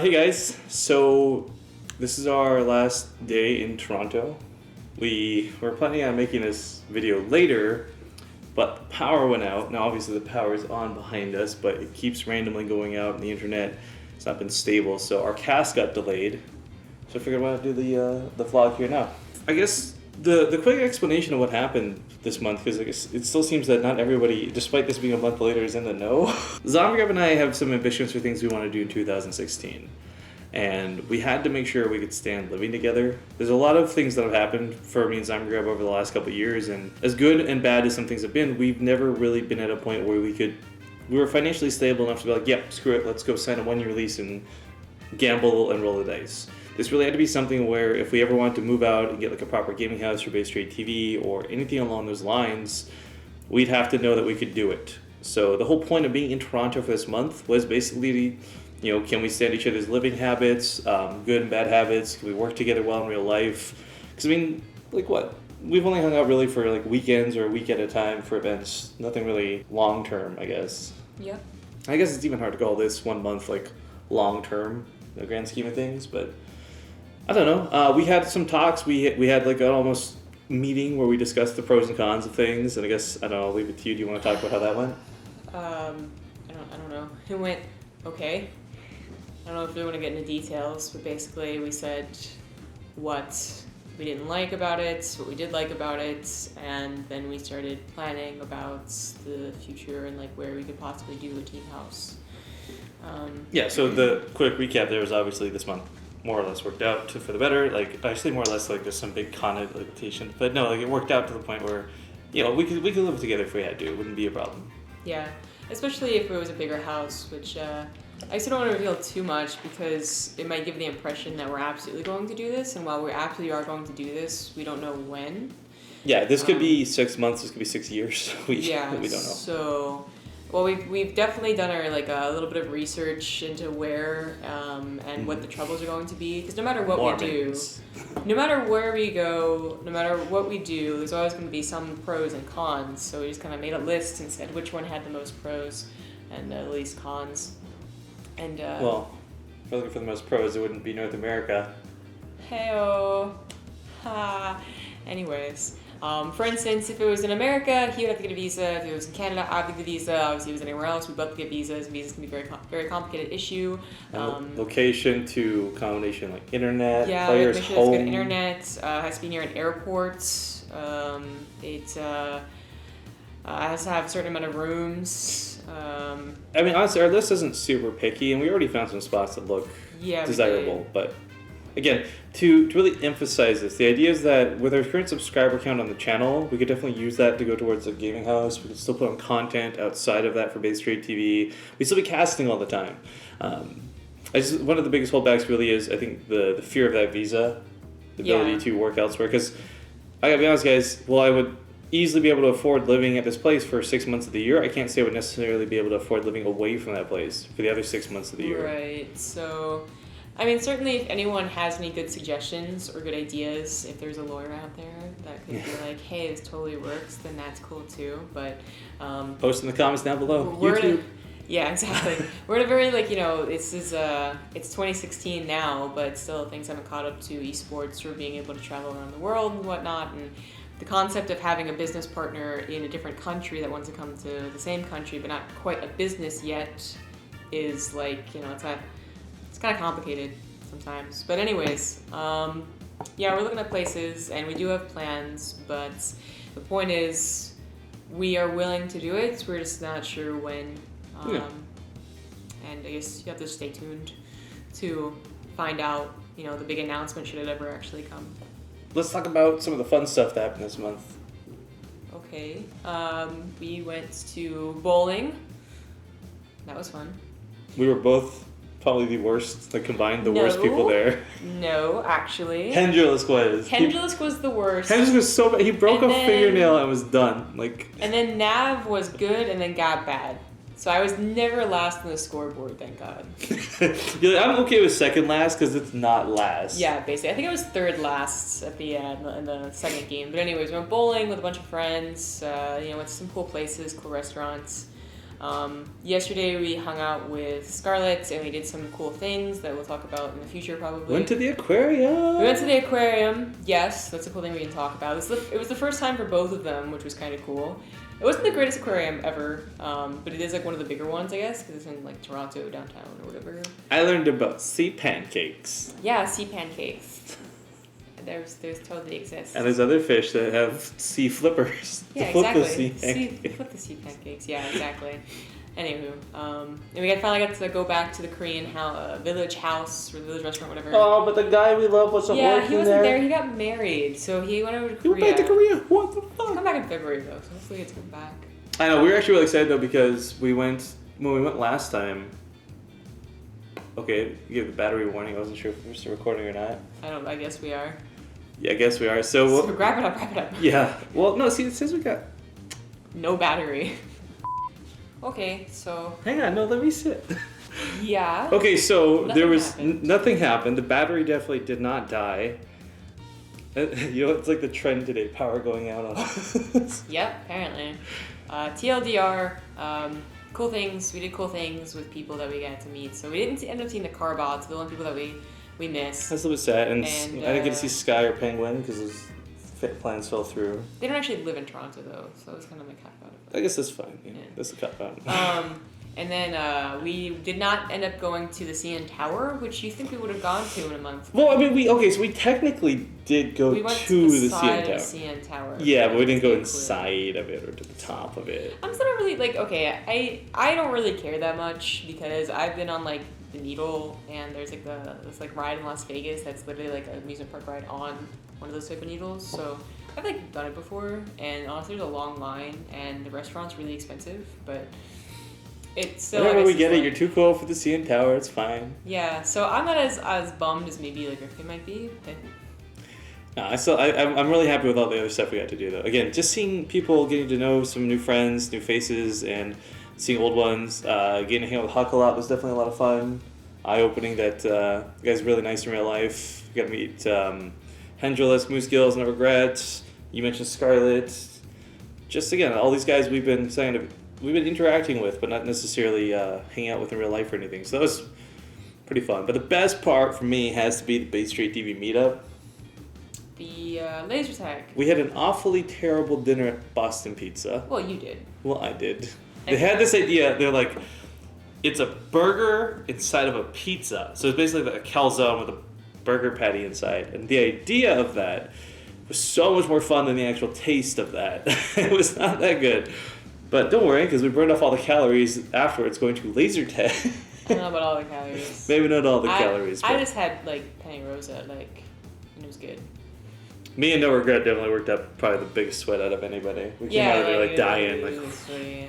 Hey guys, so this is our last day in Toronto. We were planning on making this video later, but the power went out. Now obviously the power is on behind us, but it keeps randomly going out and the internet has not been stable, so our cast got delayed. So I figured why not do the vlog here now. I guess the quick explanation of what happened this month, because I guess it still seems that not everybody, despite this being a month later, is in the know. Zombie and I have some ambitions for things we want to do in 2016. And we had to make sure we could stand living together. There's a lot of things that have happened for me and Zombie over the last couple of years, and as good and bad as some things have been, we've never really been at a point where we were financially stable enough to be like, yep, screw it, let's go sign a one-year lease and gamble and roll the dice. This really had to be something where if we ever wanted to move out and get like a proper gaming house for BaseTradeTV or anything along those lines, we'd have to know that we could do it. So the whole point of being in Toronto for this month was basically, can we stand each other's living habits, good and bad habits? Can we work together well in real life? Because we've only hung out really for like weekends or a week at a time for events. Nothing really long term, I guess. Yeah. I guess it's even hard to call this 1 month like long term in the grand scheme of things, but I don't know. We had some talks. We had like an almost meeting where we discussed the pros and cons of things, and I guess I don't know. I'll leave it to you. Do you want to talk about how that went? I don't know. It went okay. I don't know if we want to get into details, but basically we said what we didn't like about it, what we did like about it, and then we started planning about the future and like where we could possibly do a team house. So the quick recap there was obviously this month more or less worked out for the better. Like I say more or less, like there's some big connotation, but no, like it worked out to the point where we could live together if we had to. It wouldn't be a problem. Yeah, especially if it was a bigger house, which I still don't want to reveal too much because it might give the impression that we're absolutely going to do this, and while we absolutely are going to do this, we don't know when. Yeah, this could be 6 months. This could be 6 years. we don't know. So, well, we've definitely done our like a little bit of research into where and what the troubles are going to be, because no matter what we do, no matter where we go, no matter what we do, there's always going to be some pros and cons. So we just kind of made a list and said which one had the most pros and the least cons. And well, if we're looking for the most pros, it wouldn't be North America. Hey-oh. Ha. Anyways, for instance, if it was in America, he would have to get a visa. If it was in Canada, I'd have to get a visa. Obviously, if it was anywhere else, we'd both get visas. Visas can be very complicated issue. Location to combination like internet, yeah, players' make sure home. it's good internet. Has to be near an airport. It has to have a certain amount of rooms. I mean, honestly, our list isn't super picky, and we already found some spots that look desirable. But again, to really emphasize this, the idea is that with our current subscriber count on the channel, we could definitely use that to go towards a gaming house. We could still put on content outside of that for BaseTradeTV. We'd still be casting all the time. One of the biggest holdbacks really is, I think, the fear of that visa, the ability to work elsewhere. Because I gotta be honest, guys, I would easily be able to afford living at this place for 6 months of the year. I can't say I would necessarily be able to afford living away from that place for the other 6 months of the year. Right. So, I mean, certainly if anyone has any good suggestions or good ideas, if there's a lawyer out there that could be like, hey, this totally works, then that's cool too. But post in the comments down below. YouTube. Yeah, exactly. We're in a very it's 2016 now, but still things haven't caught up to esports or being able to travel around the world and whatnot. And the concept of having a business partner in a different country that wants to come to the same country but not quite a business yet is like, it's kind of complicated sometimes. But anyways, we're looking at places and we do have plans, but the point is we are willing to do it. We're just not sure when. And I guess you have to stay tuned to find out, the big announcement should it ever actually come. Let's talk about some of the fun stuff that happened this month. Okay. We went to bowling. That was fun. We were both probably the worst, combined the worst people there. No, actually. Hendrilisk was the worst. Hendrilisk was so bad. He broke a fingernail and was done. And then Nav was good and then got bad. So I was never last on the scoreboard, thank God. I'm okay with second last because it's not last. Yeah, basically. I think I was third last at the in the second game. But anyways, we went bowling with a bunch of friends. Went to some cool places, cool restaurants. Yesterday we hung out with Scarlett and we did some cool things that we'll talk about in the future probably. Went to the aquarium. We went to the aquarium. Yes, that's a cool thing we can talk about. It was the first time for both of them, which was kind of cool. It wasn't the greatest aquarium ever, but it is like one of the bigger ones, I guess, because it's in like Toronto downtown or whatever. I learned about sea pancakes. Yeah, sea pancakes. There's totally exists. And there's other fish that have sea flippers. Yeah, to flip exactly. the sea Flip the sea pancakes. Yeah, exactly. Anywho, and we finally got to go back to the Korean village house or village restaurant, whatever. Oh, but the guy we love wasn't working there. Yeah, he wasn't there. He got married, so he went over to Korea. He went back to Korea. What the fuck? He'll come back in February though, so hopefully it's come back. I know. We were actually really excited though because when we went last time. Okay, you gave the battery warning. I wasn't sure if we were still recording or not. I guess we are. Yeah, I guess we are. So wrap it up. Yeah. Well, no. See, it says we got no battery. Okay, so. Hang on. No, let me sit. Yeah. Okay, so Nothing there was happened. nothing happened. The battery definitely did not die. You know, it's like the trend today: power going out on us. Yep, apparently. TLDR. Cool things. We did cool things with people that we got to meet. So we didn't end up seeing the Carbots, the only people that we missed. That's a little bit sad, and I didn't get to see uh, Sky or Penguin because his plans fell through. They don't actually live in Toronto though, so it's kind of like half out of it. I guess that's fine. Yeah. Yeah. That's a cop out. And then we did not end up going to the CN Tower, which you think we would have gone to in a month. Well, I mean, so we technically did go We went to the side CN of Tower. CN Tower. Yeah, but we didn't go Clear. inside of it or to the top of it. I'm still not really like I don't really care that much because I've been on like the Needle and there's like this like ride in Las Vegas that's literally like an amusement park ride on one of those type of needles. So I've like done it before and honestly there's a long line and the restaurant's really expensive, but it's still. Whenever we get it, you're too cool for the CN Tower. It's fine. Yeah, so I'm not as bummed as maybe like Griffin might be. But... No, I'm really happy with all the other stuff we got to do though. Again, just seeing people, getting to know some new friends, new faces, and seeing old ones. Getting to hang out with Huck a lot was definitely a lot of fun. Eye-opening that the guy's really nice in real life. You got to meet Hendrillus, Moose Gills, No Regrets. You mentioned Scarlett. Just again, all these guys we've been interacting with, but not necessarily hanging out with in real life or anything. So that was pretty fun. But the best part for me has to be the BaseTradeTV meetup. The laser tag. We had an awfully terrible dinner at Boston Pizza. Well, you did. Well, I did. They had this idea. They're like, it's a burger inside of a pizza. So it's basically like a calzone with a burger patty inside. And the idea of that was so much more fun than the actual taste of that. It was not that good. But don't worry, because we burned off all the calories afterwards going to laser tag. I don't know about all the calories. Maybe not all the calories. I but just had like Penny Rosa, and it was good. me and No Regret definitely worked up probably the biggest sweat out of anybody. We came out of there like dying. Yeah.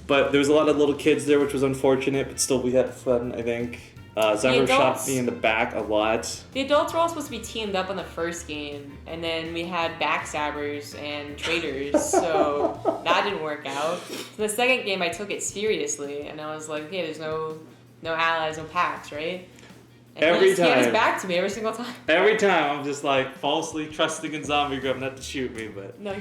But there was a lot of little kids there, which was unfortunate, but still we had fun, I think. Zamro shot me in the back a lot. The adults were all supposed to be teamed up on the first game, and then we had backstabbers and traitors, so that didn't work out. So the second game, I took it seriously, and I was like, okay, there's no allies, no packs, right? And Every he had his time. back to me every single time. Every time I'm just like falsely trusting in Zombie Grub not to shoot me, but No,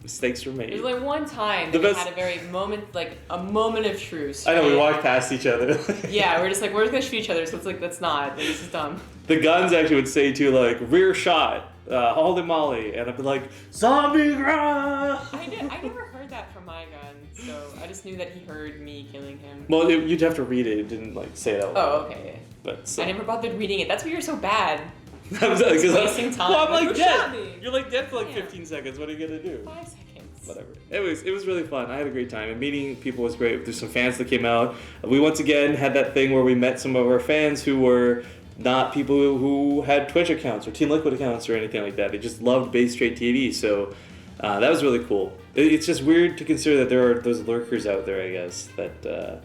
mistakes were made. there's like one time The that we best- had a moment of truce. I know, we right? walked past each other. Yeah, we're just gonna shoot each other, so it's like, let's not. Like, this is dumb. The guns actually would say too, like, rear shot, holy moly, and I'd be like, Zombie Grub! I never heard that from my gun, so I just knew that he heard me killing him. Well, you'd have to read it. It didn't, like, say it out loud. Oh, okay. But so. I never bothered reading it. That's why you're so bad. I'm sorry, 'cause wasting time. Well, I'm like Who shot dead. me? You're like dead for like Yeah. 15 seconds. What are you gonna do? 5 seconds. Whatever. Anyways, it was really fun. I had a great time. And meeting people was great. There's some fans that came out. We once again had that thing where we met some of our fans who were not people who had Twitch accounts or Team Liquid accounts or anything like that. They just loved BaseTradeTV. So that was really cool. It's just weird to consider that there are those lurkers out there, I guess, that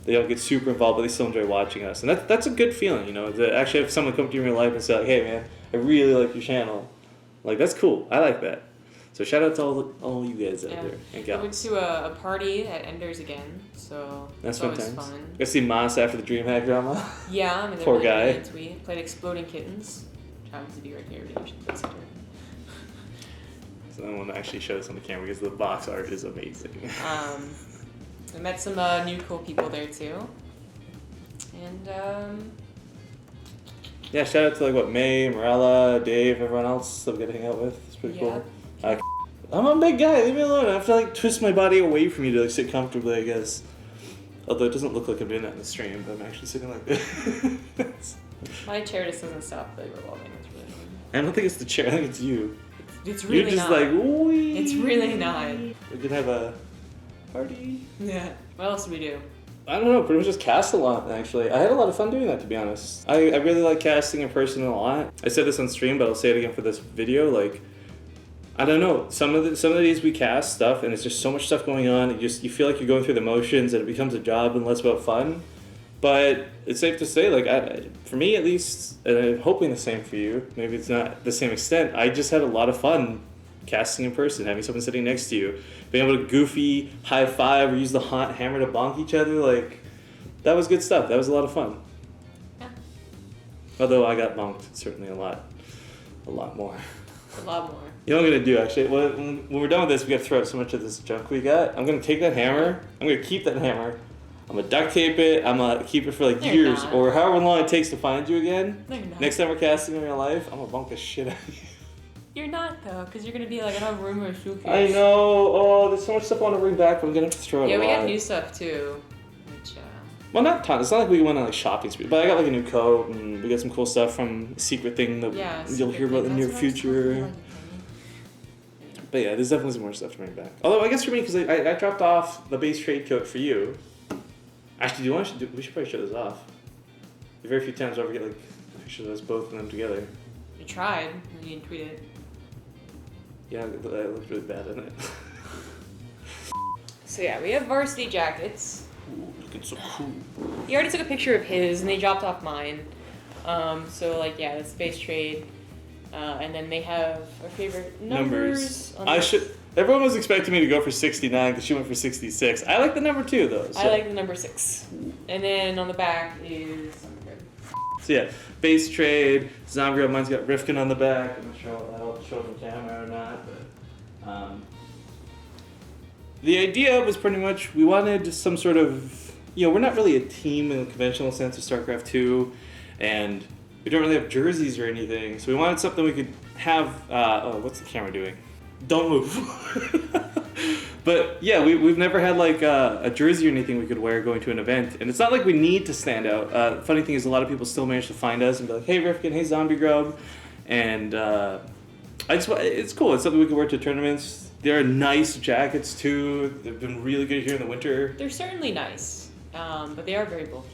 they don't get super involved, but they still enjoy watching us. And that's a good feeling, you know, to actually have someone come to you in real life and say, like, hey, man, I really like your channel. Like, that's cool. I like that. So shout out to all you guys out there and We gals. went to a party at Ender's again, so That's that was fun times. fun. Got to see Moss after the DreamHack drama. Yeah, I mean, Poor they're really guy. good. We played Exploding Kittens, which happens to be right here. Maybe we should consider. So I want to actually show this on the camera because the box art is amazing. I met some new cool people there too. And yeah, shout out to like May, Morella, Dave, everyone else that we got to hang out with. It's pretty cool. I'm a big guy. Leave me alone. I have to like twist my body away from you to like sit comfortably, I guess. Although it doesn't look like I'm doing that in the stream, but I'm actually sitting like this. My chair just doesn't stop like revolving. It's really annoying. I don't think it's the chair. I think it's you. It's really You're just not. like, wee. It's really not. We could have a party. Yeah. What else do we do? I don't know, pretty much just cast a lot, actually. I had a lot of fun doing that, to be honest. I really like casting in person a lot. I said this on stream, but I'll say it again for this video. Like, I don't know, some of the days we cast stuff, and it's just so much stuff going on. You feel like you're going through the motions, and it becomes a job and less about fun. But it's safe to say, like, for me at least, and I'm hoping the same for you, maybe it's not the same extent, I just had a lot of fun casting in person, having someone sitting next to you, being able to goofy, high five, or use the hot hammer to bonk each other, like, that was good stuff. That was a lot of fun. Yeah. Although I got bonked, certainly a lot more. A lot more. You know what I'm gonna do actually? When we're done with this, we gotta throw out so much of this junk we got. I'm gonna take that hammer, I'm gonna keep that hammer, I'm gonna duct tape it, I'm gonna keep it for like years, or however long it takes to find you again. No, you're not. Next time we're casting in real life, I'm gonna bonk the shit out of you. You're not though, because you're gonna be like, I don't have room or a suitcase. I know. Oh, there's so much stuff I want to bring back, but I'm gonna have to throw it. Yeah, we got got new stuff too. Which. Well, not tons. It's not like we went on like shopping spree, but I got like a new coat, and we got some cool stuff from a secret thing that you'll hear about in the near future. But yeah, there's definitely some more stuff to bring back. Although I guess for me, because I dropped off the base trade coat for you. Actually, we should probably show this off. The very few times I'll ever get like pictures of us both of them together. We tried, and you didn't tweet it. Yeah, that looked really bad, didn't it? So yeah, we have varsity jackets. Ooh, looking so cool. He already took a picture of his, and they dropped off mine. So like yeah, that's Base Trade. And then they have our favorite numbers. Everyone was expecting me to go for 69 because she went for 66. I like the number 2 though. So. I like the number 6. And then on the back is So yeah, Base Trade, Zombie. Mine's got Rifkin on the back. I'm not sure that'll show on camera or not, but the idea was pretty much we wanted some sort of, we're not really a team in the conventional sense of StarCraft 2, and we don't really have jerseys or anything, so we wanted something we could have. What's the camera doing? Don't move. But yeah, we've never had like a jersey or anything we could wear going to an event, and it's not like we need to stand out. Funny thing is, a lot of people still manage to find us and be like, "Hey Rifkin, hey Zombie Grub," and it's cool. It's something we can wear to tournaments. They're nice jackets too. They've been really good here in the winter. They're certainly nice, but they are very bulky.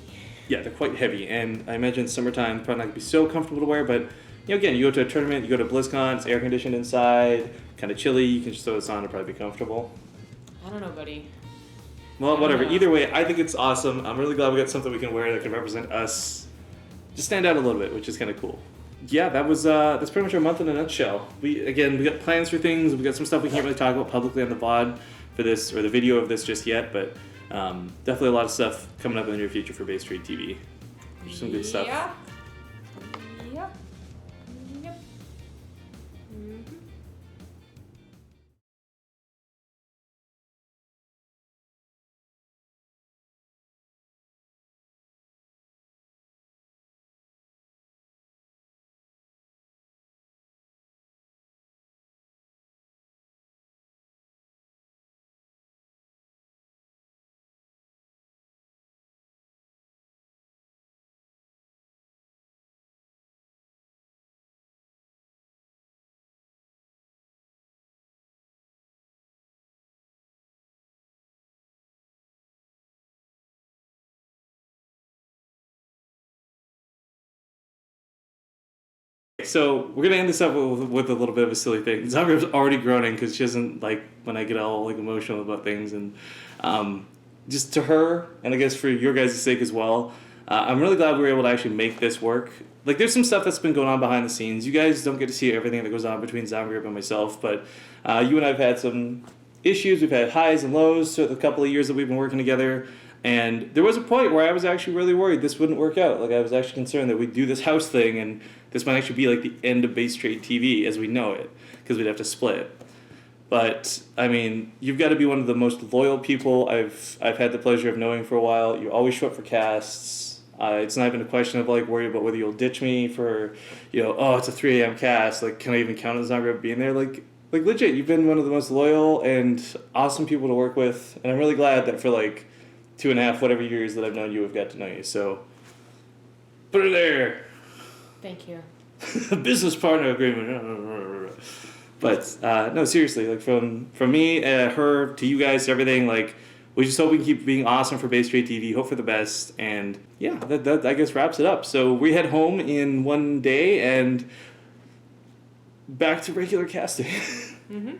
Yeah, they're quite heavy, and I imagine summertime probably not gonna be so comfortable to wear, but again, you go to a tournament, you go to BlizzCon, it's air conditioned inside, kind of chilly, you can just throw this on and probably be comfortable. I don't know, buddy. Well, whatever. Either way, I think it's awesome. I'm really glad we got something we can wear that can represent us, just stand out a little bit, which is kind of cool. Yeah, that's pretty much our month in a nutshell. We got plans for things, we got some stuff we can't really talk about publicly on the VOD for this, or the video of this just yet, but definitely a lot of stuff coming up in the near future for BaseTradeTV. There's some good stuff. Yeah. Yep. So we're gonna end this up with a little bit of a silly thing. Zambia's already groaning because she doesn't like when I get all like emotional about things, and just to her, and I guess for your guys' sake as well, I'm really glad we were able to actually make this work. Like, there's some stuff that's been going on behind the scenes. You guys don't get to see everything that goes on between Zombie and myself, but you and I have had some issues. We've had highs and lows through the couple of years that we've been working together. And there was a point where I was actually really worried this wouldn't work out. Like, I was actually concerned that we'd do this house thing and this might actually be like the end of BaseTradeTV as we know it, because we'd have to split. But I mean, you've got to be one of the most loyal people I've had the pleasure of knowing for a while. You always show up for casts. It's not even a question of like worry about whether you'll ditch me for, oh, it's a 3 a.m. cast. Like, can I even count as not being there? Like legit, you've been one of the most loyal and awesome people to work with, and I'm really glad that for like 2.5 whatever years that I've known you, I've got to know you. So put it there. Thank you. Business partner agreement. But no, seriously, like from me, her to you guys, to everything, like we just hope we can keep being awesome for BaseTradeTV. Hope for the best, and yeah, that I guess wraps it up. So we head home in one day and back to regular casting. Mm-hmm.